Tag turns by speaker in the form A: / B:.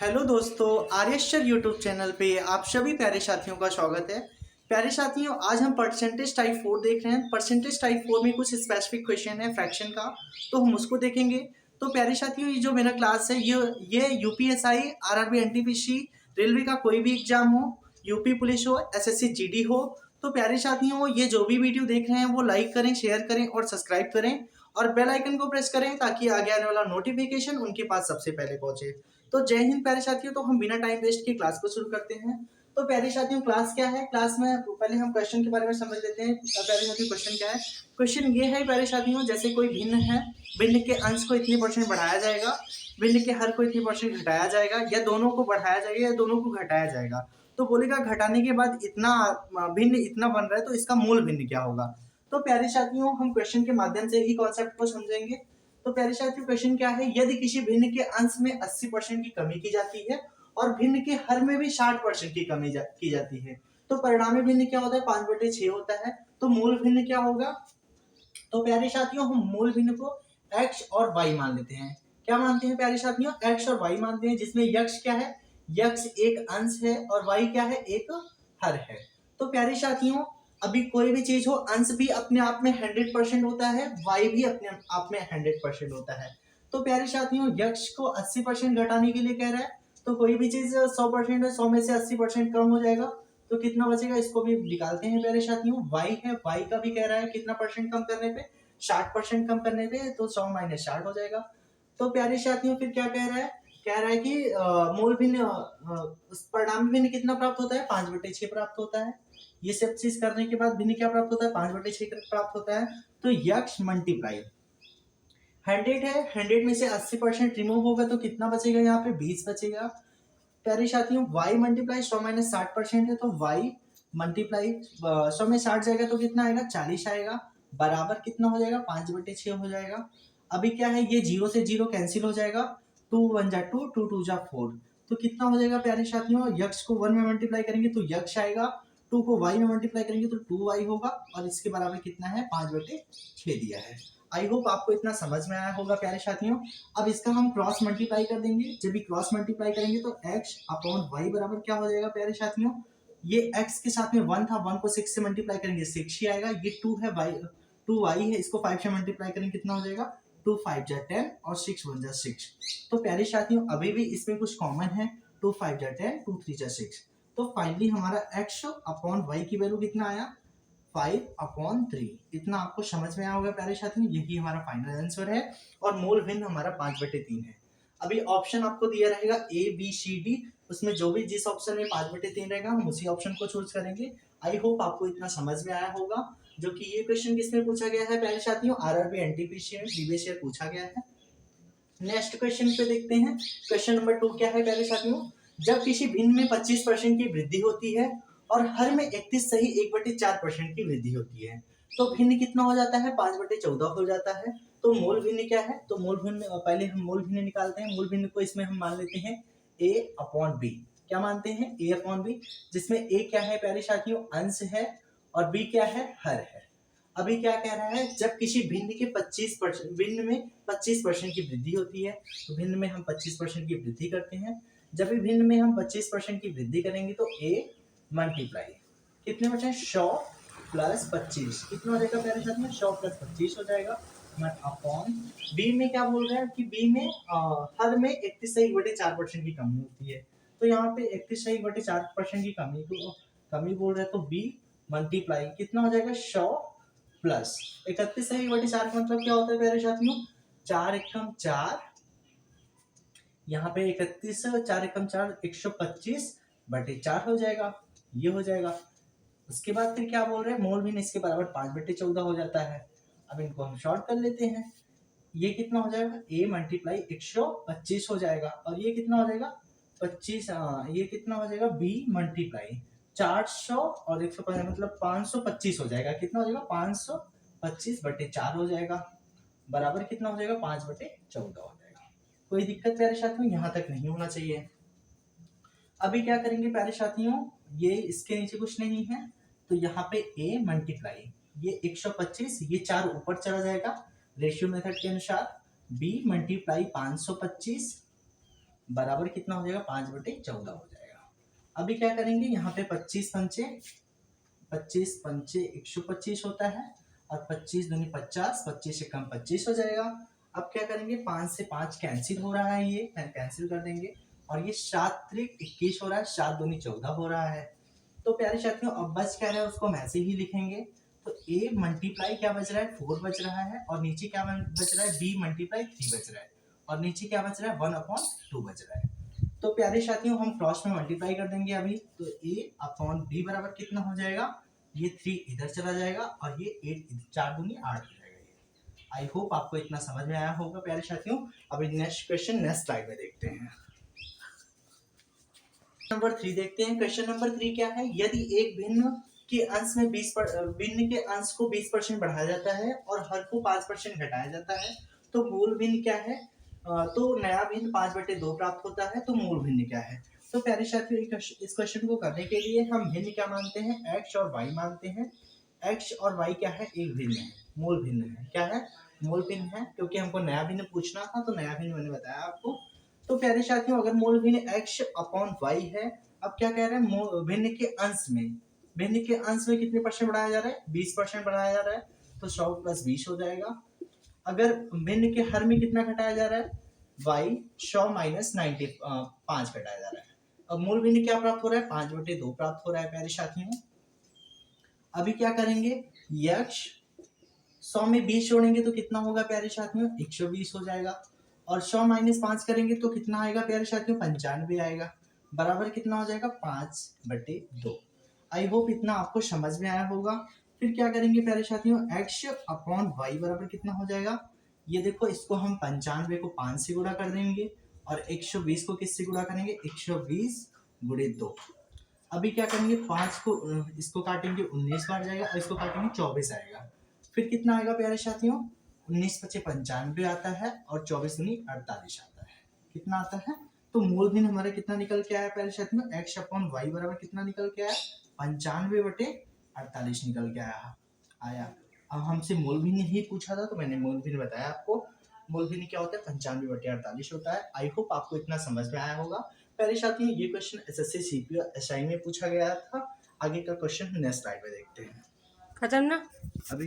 A: Hello दोस्तों, आर्यश्वर YouTube channel पे आप सभी प्यारे साथियों का स्वागत है। प्यारे साथियों, आज हम परसेंटेज टाइप 4 देख रहे हैं। परसेंटेज टाइप 4 में कुछ स्पेसिफिक क्वेश्चन है फ्रैक्शन का, तो हम उसको देखेंगे। तो प्यारे साथियों, ये जो मेरा क्लास है ये यूपीएसआई, आरआरबी, एनटीपीसी, रेलवे का कोई भी एग्जाम हो, यूपी पुलिस हो, एसएससी जीडी हो, तो प्यारे साथियों ये जो भी वीडियो देख रहे हैं वो लाइक करें, शेयर करें और सब्सक्राइब करें और बेल आइकन को प्रेस करें ताकि आगे आने वाला नोटिफिकेशन उनके पास सबसे पहले पहुंचे। तो जय हिंद प्यारे साथियों। तो हम बिना टाइम वेस्ट की क्लास को शुरू करते हैं। तो प्यारे साथियों, क्लास क्या है? क्लास में पहले हम क्वेश्चन के बारे में समझ लेते हैं। प्यारे साथियों, क्वेश्चन क्या है? क्वेश्चन ये है प्यारे साथियों, जैसे कोई भिन्न है, भिन्न के अंश को इतनी परसेंट बढ़ाया जाएगा, भिन्न के हर को इतनी परसेंट घटाया जाएगा, या दोनों को बढ़ाया जाएगा या दोनों को घटाया जाएगा। तो बोलेगा घटाने के बाद इतना भिन्न इतना बन रहा है, तो इसका मूल भिन्न क्या होगा? तो प्यारे साथियों, हम क्वेश्चन के माध्यम से ही कॉन्सेप्ट को समझेंगे। तो प्यारे साथियों, क्वेश्चन क्या है? यदि किसी भिन्न के अंश में 80% की कमी की जाती है और भिन्न के हर में भी 60% की कमी की जाती है, तो परिणामी भिन्न क्या होता है? 5/6 होता है। तो मूल भिन्न क्या होगा? तो प्यारे साथियों, हम मूल भिन्न को x और y मान लेते हैं। क्या मानते हैं प्यारे साथियों? x और y मानते हैं, जिसमें x क्या है? x एक अंश है और y क्या है? एक हर है। तो प्यारे साथियों, अभी कोई भी चीज हो, अंश भी अपने आप में 100% होता है, y भी अपने आप में 100% होता है। तो प्यारे साथियों, x को 80% घटाने के लिए कह रहा है, तो कोई भी चीज 100% है, 100 में से 80% कम हो जाएगा, तो कितना बचेगा? इसको भी निकालते हैं प्यारे साथियों। y है, y का भी कह रहा है कितना परसेंट कम करने पे? 60% कम करने पे, तो 100 माइनस 60 हो जाएगा। तो प्यारे साथियों, फिर क्या कह रहा है? कह रहा है कि मूल भिन्न परिणामी भिन्न कितना प्राप्त होता है? 5/6 प्राप्त होता है। ये सब चीज करने के बाद भिन्न क्या प्राप्त होता है? 5/6 प्राप्त होता है। तो यक्ष मल्टीप्लाई 100 है, 100 में से 80% रिमूव होगा, तो कितना बचेगा? यहाँ पे 20 बचेगा। प्यारे साथियों, y मल्टीप्लाई 100 माइनस 60% है, तो y मल्टीप्लाई 100 में 60 जाएगा तो कितना आएगा? 40 आएगा। बराबर कितना हो जाएगा? 5/6 हो जाएगा। अभी क्या है, ये 0 से 0 कैंसिल हो जाएगा। 2 1 जा 2, 2 2 जा 4, तो कितना हो जाएगा प्यारे साथियों? यक्ष को 1 में मल्टीप्लाई करेंगे तो यक्ष आएगा, 2 को y में मल्टीप्लाई करेंगे तो 2y होगा, और इसके बराबर कितना है? 5/6 दिया है। आई होप आपको इतना समझ में आया होगा प्यारे साथियों। अब इसका हम क्रॉस मल्टीप्लाई कर देंगे। जब भी क्रॉस मल्टीप्लाई करेंगे तो x अपॉन y बराबर क्या हो जाएगा प्यारे साथियों? ये x के साथ में 1 था, 1 को 6 से मल्टीप्लाई करेंगे 6 ही आएगा। ये 2 है, y 2y है, इसको 5 से मल्टीप्लाई करेंगे कितना हो जाएगा? 2 5 जा 10 और 6 1 जा 6। तो प्यारे साथियों, अभी भी इसमें कुछ कॉमन है। 2 5 जा 10, 2 3 जा 6। तो फाइनली हमारा x अपॉन y की वैल्यू कितना आया? 5/3। इतना आपको समझ में आया होगा प्यारे साथियों। यही हमारा फाइनल आंसर है और मूल भिन्न हमारा 5/3 है। अभी ऑप्शन आपको दिया रहेगा A B C D, उसमें जो भी जिस ऑप्शन में 5/3 रहेगा हम उसी ऑप्शन को चूज करेंगे। आई होप आपको इतना समझ में आया होगा। जो कि ये क्वेश्चन किसमें पूछा गया है प्यारे साथियों? आरआरबी एनटीपीसी में प्रीवियस ईयर पूछा गया है। नेक्स्ट क्वेश्चन पे देखते हैं। क्वेश्चन नंबर 2 क्या है प्यारे साथियों? जब किसी भिन्न में 25% की वृद्धि होती है और हर में 31 सही 1/4% की वृद्धि होती है, तो भिन्न कितना हो जाता है? 5/14 हो जाता है। तो मूल भिन्न क्या है? तो मूल भिन्न, पहले हम मूल भिन्न निकालते हैं। मूल भिन्न को इसमें हम मान लेते हैं a अपॉन बी। क्या मानते हैं? a अपॉन बी, जिसमें a क्या है प्यारे साथियों? अंश है, और b क्या है? हर है। अभी क्या कह रहा है? जब किसी भिन्न के 25% भिन्न में 25% की वृद्धि होती है, तो भिन्न में हम 25% की वृद्धि करते हैं। जब भी भिन्न में हम 25% की वृद्धि करेंगे तो a मल्टीप्लाई कितने बचे? 100 प्लस 25 कितना हो जाएगा प्यारे साथ में? 100 प्लस 25 हो जाएगा। अपॉन बी में क्या बोल रहा है कि बी में हर में 31/4% की कमी होती है, तो यहाँ पे 31/4% की कमी बोल रहा है, तो बी मल्टीप्लाई कितना हो जाएगा? 100 प्लस 31/4 का मतलब क्या होता है प्यारे साथियों? 4 एकम 4, यहाँ पे 31 4 एकम 4 125/4 हो जाएगा। ये हो जाएगा। उसके बाद फिर क्या बोल रहे हैं? मोल भिन्न इसके बराबर 5/14 हो जाता है। अब इनको हम शॉर्ट कर लेते हैं। ये कितना हो जाएगा? a मल्टीप्लाई 125 हो जाएगा, और ये कितना हो जाएगा? 25। ये कितना हो जाएगा? b मल्टीप्लाई 400 और 150 मतलब 525 हो जाएगा। कितना हो जाएगा? 525/4 हो जाएगा। बराबर कितना हो जाएगा? 5/14 हो जाएगा। कोई दिक्कत प्यारे साथियों? यहाँ तक नहीं होना चाहिए। अभी क्या करेंगे प्यारे साथियों? ये इसके नीचे कुछ नहीं है, तो यहाँ पे a मल्टीप्लाई ये 125, ये 4 ऊपर चला जाएगा रेशियो मेथड के अनुसार। b मल्टीप्लाई 525 बराबर कितना हो जाएगा 5/14 हो जाएगा। अभी क्या करेंगे, यहाँ पे 25 पंचे 125 होता है और 25 दूनी 50, 25 से कम 25 हो जाएगा। अब क्या करेंगे, 5 से 5 कैंसिल हो रहा है, ये कैंसिल कर देंगे और ये 7 त्रिक 21 हो रहा है, 7 दूनी 14 हो रहा है। तो प्यारे साथियों अब बच क्या रहा है उसको हम ऐसे ही लिखेंगे। तो a मल्टीप्लाई क्या बच रहा है 4 बच रहा है और नीचे क्या बच रहा है b मल्टीप्लाई 3 बच रहा है और नीचे क्या बच रहा है 1/2 बच रहा है। तो प्यारे साथियों हम क्रॉस में मल्टीप्लाई कर देंगे अभी। तो a/b बराबर कितना हो जाएगा, ये 3 इधर चला जाएगा और ये 8 4 दूनी 8 हो जाएगा। ये आई होप आपको इतना समझ में आया होगा प्यारे साथियों। अभी नेक्स्ट क्वेश्चन नेक्स्ट स्लाइड में देखते हैं। नंबर 3 देखते हैं। क्वेश्चन नंबर 3 क्या है, यदि एक भिन्न के अंश में भिन्न के अंश को 20% बढ़ाया जाता है और हर को 5% घटाया जाता है तो मूल भिन्न क्या है। तो नया भिन्न 5/2 प्राप्त होता है, तो मूल भिन्न क्या है। तो प्यारे साथियों इस क्वेश्चन को करने के लिए हम भिन्न क्या मानते हैं, x और y मानते हैं। x और y क्या है, एक भिन्न है, मूल भिन्न है। क्या है, मूल भिन्न है, क्योंकि हमको नया भिन्न पूछना था तो नया भिन्न मैंने बताया आपको। तो प्यारे साथियों अगर मूल भिन्न x/y है, अब क्या कह रहे हैं, भिन्न के अंश में, भिन्न के अंश में कितने परसेंट बढ़ाया जा रहा है, 20% बढ़ाया जा रहा है, तो 100 + 20 हो जाएगा। अगर भिन्न के हर में कितना घटाया जा रहा है, y 100 - 95 घटाया जा रहा है। अब मूल भिन्न क्या प्राप्त हो रहा है, 5/2 प्राप्त हो रहा है प्यारे साथियों। अभी क्या करेंगे, x 100 में 20 जोड़ेंगे तो कितना होगा प्यारे साथियों, 120 हो जाएगा और 100 - 5 करेंगे तो कितना आएगा प्यारे साथियों, 95 आएगा। बराबर कितना हो जाएगा, 5/2। आई होप इतना आपको समझ में आया होगा। फिर क्या करेंगे प्यारे साथियों, x/y बराबर कितना हो जाएगा, ये देखो इसको हम 95 को 5 से गुणा कर देंगे और 120 को किससे गुणा करेंगे, 120 × 2। अभी क्या करेंगे, 5 को इसको काटेंगे 19 बार जाएगा और इसको काटेंगे 24 आएगा। फिर कितना आएगा प्यारे साथियों, 19 × 5 = 95 आता है और 24 × 2 = 48 आता है। कितना आता है, तो मूल भिन्न हमारा कितना निकल के आया प्यारे साथियों, x/y बराबर कितना निकल के आया, 95/48 निकल के आया। अब हमसे मूल भिन्न ही पूछा था तो मैंने मूल भिन्न बताया आपको। मूल भिन्न क्या होता है, 95/48 होता है। आई होप आपको इतना समझ में आया होगा। प्यारे साथियों ये क्वेश्चन एसएससी सीपीओ एसआई में पूछा गया था। आगे का क्वेश्चन नेक्स्ट स्लाइड में देखते हैं।
B: खत्म ना
A: अभी